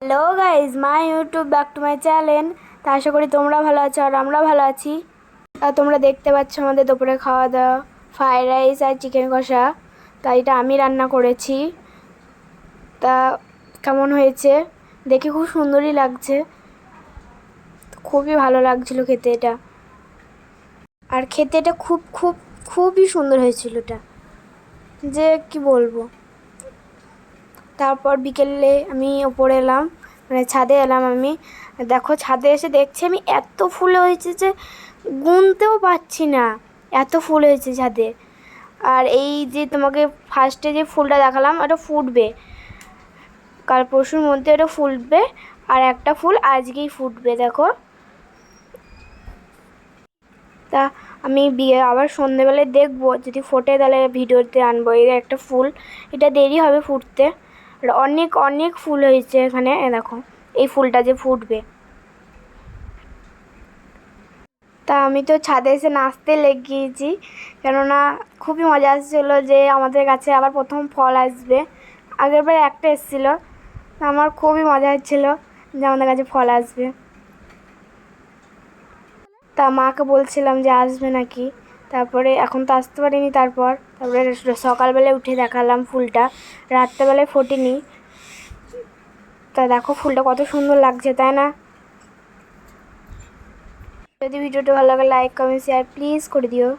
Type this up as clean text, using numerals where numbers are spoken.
Hello guys, my YouTube back to my channel. তা আশা করি তোমরা ভালো আছো আর আমরা ভালো আছি। তা তোমরা দেখতে পাচ্ছ আমাদের দুপুরে খাওয়া দাওয়া ফ্রাইড রাইস আর চিকেন কষা। তা এটা আমি রান্না করেছি। তা কেমন হয়েছে দেখে খুব সুন্দরই লাগছে, খুবই ভালো লাগছিল খেতে এটা। আর খেতে এটা খুবই সুন্দর হয়েছিল এটা, যে কি বলবো। তারপর বিকেলে আমি ওপরে এলাম, মানে ছাদে এলাম আমি। দেখো ছাদে এসে দেখছি আমি এত ফুল হয়েছে যে গুনতেও পারছি না, এত ফুল হয়েছে ছাদে। আর এই যে তোমাকে ফার্স্টে যে ফুলটা দেখালাম ওটা ফুটবে, কাল পরশুর মধ্যে ওটা ফুটবে। আর একটা ফুল আজকেই ফুটবে দেখো। তা আমি আবার সন্ধেবেলায় দেখবো, যদি ফোটে তাহলে ভিডিওতে আনবো। এই একটা ফুল, এটা দেরি হবে ফুটতে। আর অনেক অনেক ফুল হয়েছে এখানে, দেখো এই ফুলটা যে ফুটবে। তা আমি তো ছাদে এসে নাচতে লেগেছি, কেননা খুবই মজা আসছিলো যে আমাদের কাছে আবার প্রথম ফল আসবে। আগের বার একটা এসেছিলো, আমার খুবই মজা হচ্ছিলো যে আমাদের কাছে ফল আসবে। তা মাকে বলছিলাম যে আসবে নাকি, তারপরে এখন তো আসতে পারিনি। তারপরে সকালবেলায় উঠে দেখালাম ফুলটা, রাত্রেবেলায় ফোটেনি। তা দেখো ফুলটা কত সুন্দর লাগছে, তাই না? যদি ভিডিওটা ভালো লাগে লাইক কমেন্ট শেয়ার প্লিজ করে দিও।